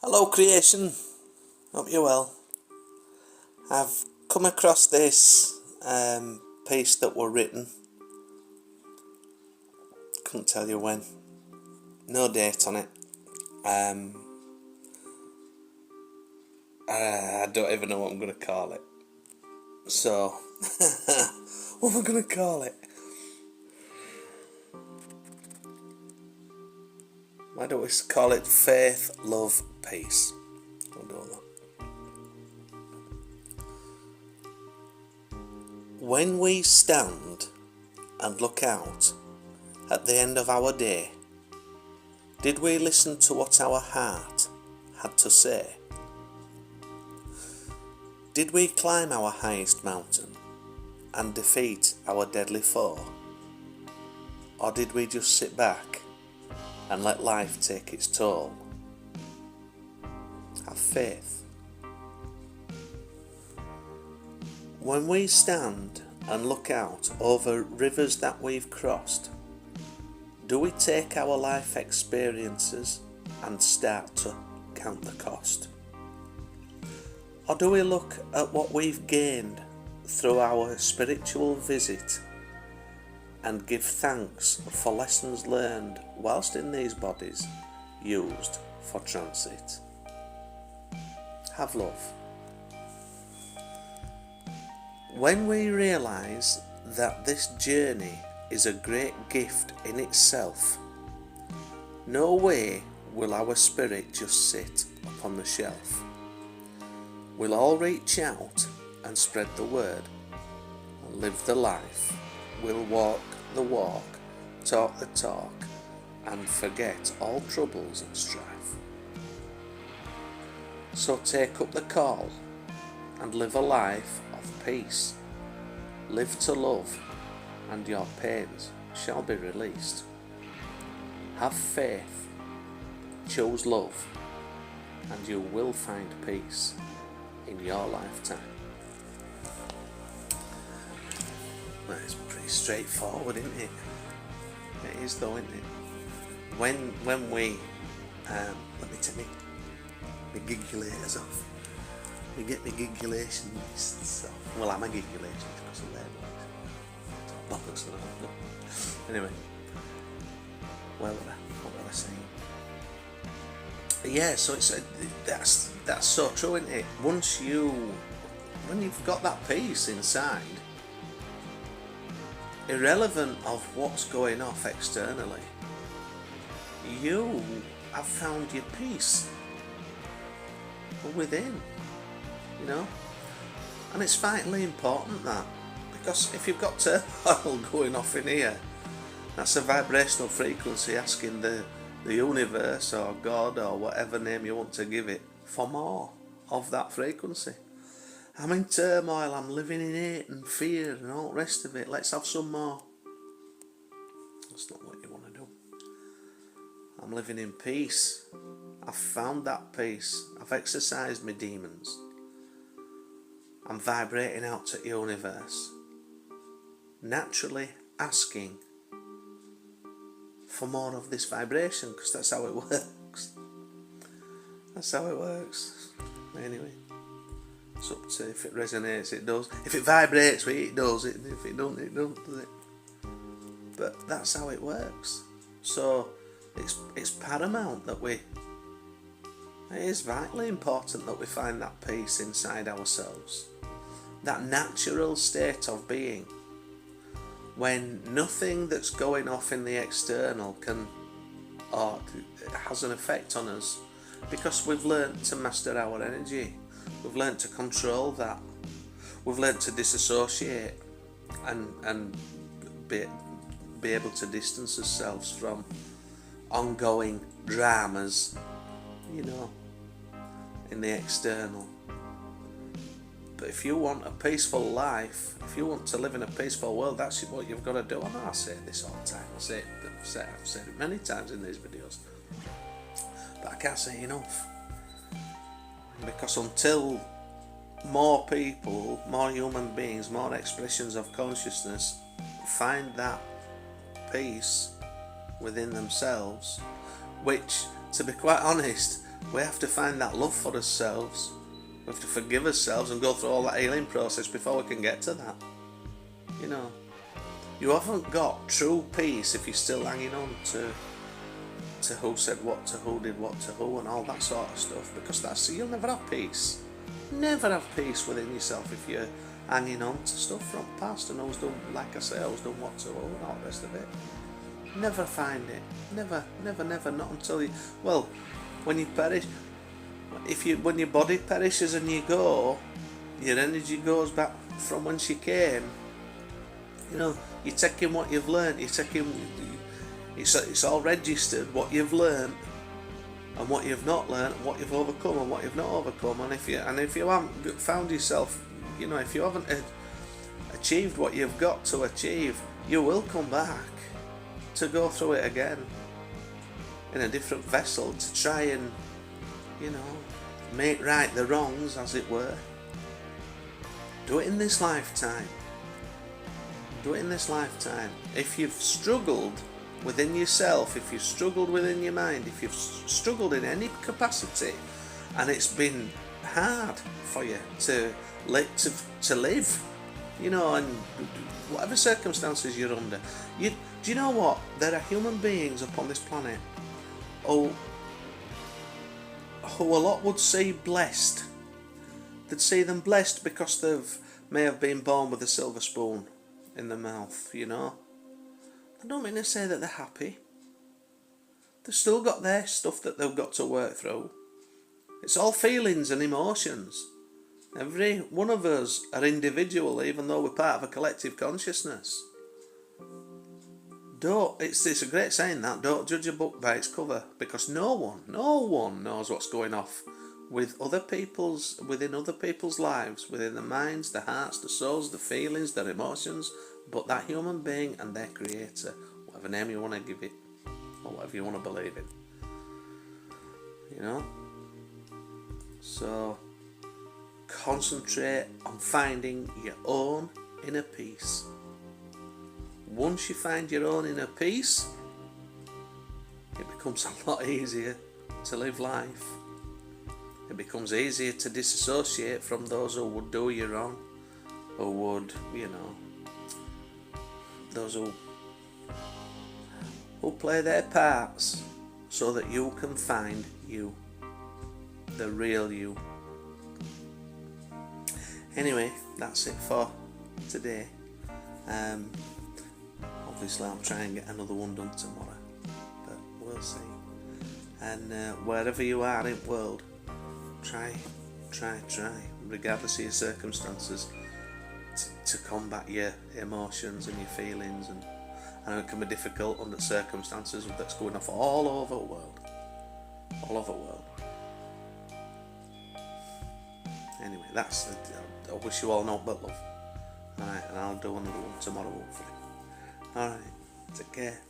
Hello creation, hope you're well. I've come across this piece that were written, couldn't tell you when, no date on it. I don't even know what I'm going to call it. So, what am I going to call it? Why don't we call it Faith, Love, Peace? We'll do that. When we stand and look out at the end of our day, did we listen to what our heart had to say? Did we climb our highest mountain and defeat our deadly foe? Or did we just sit back and let life take its toll? Have faith. When we stand and look out over rivers that we've crossed, do we take our life experiences and start to count the cost? Or do we look at what we've gained through our spiritual visit and give thanks for lessons learned whilst in these bodies used for transit? Have love. When we realise that this journey is a great gift in itself, no way will our spirit just sit upon the shelf. We'll all reach out and spread the word and live the life. We'll walk the walk, talk the talk, and forget all troubles and strife. So take up the call and live a life of peace. Live to love, and your pains shall be released. Have faith, choose love, and you will find peace in your lifetime. Well, it's pretty straightforward, isn't it? It is though, isn't it? When we let me take my gigulators off. We get my gigulations off. Well, I'm a gigulation because of their bollocks. Anyway, what were I saying? Yeah, so it's that's so true, isn't it? When you've got that peace inside, irrelevant of what's going off externally, you have found your peace within, you know. And it's vitally important that, because if you've got turmoil going off in here, that's a vibrational frequency asking the universe or God or whatever name you want to give it for more of that frequency. I'm in turmoil, I'm living in hate and fear and all the rest of it. Let's have some more. That's not what you want to do. I'm living in peace. I've found that peace. I've exercised my demons. I'm vibrating out to the universe, naturally asking for more of this vibration, because that's how it works. That's how it works. Anyway, it's up to, if it resonates, it does. If it vibrates with it does. If it don't, it don't, does it? But that's how it works. So it's paramount that it is vitally important that we find that peace inside ourselves, that natural state of being, when nothing that's going off in the external can or has an effect on us, because we've learned to master our energy, we've learned to control that, we've learned to disassociate and be able to distance ourselves from ongoing dramas, you know, in the external. But if you want a peaceful life, if you want to live in a peaceful world, that's what you've got to do. I know I say this all the time. I've said it many times in these videos, but I can't say enough. Because until more people, more human beings, more expressions of consciousness find that peace within themselves, which, to be quite honest, we have to find that love for ourselves. We have to forgive ourselves and go through all that healing process before we can get to that. You know, you haven't got true peace if you're still hanging on to who said what to who, did what to who, and all that sort of stuff, because you'll never have peace. Never have peace within yourself if you're hanging on to stuff from the past and who's done, like I say, who's done what to who and all the rest of it. Never find it. Never, not until you, well, when you perish, when your body perishes and you go, your energy goes back from whence you came. You know, you're taking what you've learned, it's all registered, what you've learned and what you've not learned, what you've overcome and what you've not overcome. And if you haven't found yourself, you know, if you haven't achieved what you've got to achieve, you will come back to go through it again in a different vessel to try and, you know, make right the wrongs, as it were. Do it in this lifetime. Do it in this lifetime. If you've struggled within yourself, if you've struggled within your mind, if you've struggled in any capacity and it's been hard for you to live, you know, and whatever circumstances you're under, do you know what? There are human beings upon this planet who a lot would say blessed. They'd say them blessed because may have been born with a silver spoon in their mouth, you know. I don't mean to say that they're happy. They've still got their stuff that they've got to work through. It's all feelings and emotions. Every one of us are individual, even though we're part of a collective consciousness. It's a great saying that, don't judge a book by its cover, because no one knows what's going off within other people's lives, within their minds, their hearts, their souls, their feelings, their emotions, but that human being and their creator, whatever name you want to give it, or whatever you want to believe in. You know? So, concentrate on finding your own inner peace. Once you find your own inner peace, it becomes a lot easier to live life. It becomes easier to disassociate from those who would do you wrong, who would, you know, those who play their parts so that you can find you, the real you. Anyway, that's it for today. Obviously I'll try and get another one done tomorrow, but we'll see. And wherever you are in the world, try, regardless of your circumstances, to combat your emotions and your feelings. And I know it can be difficult under circumstances that's going off all over the world. Anyway, that's it. I wish you all nothing but love. Alright, and I'll do another one tomorrow, hopefully. Alright, take care.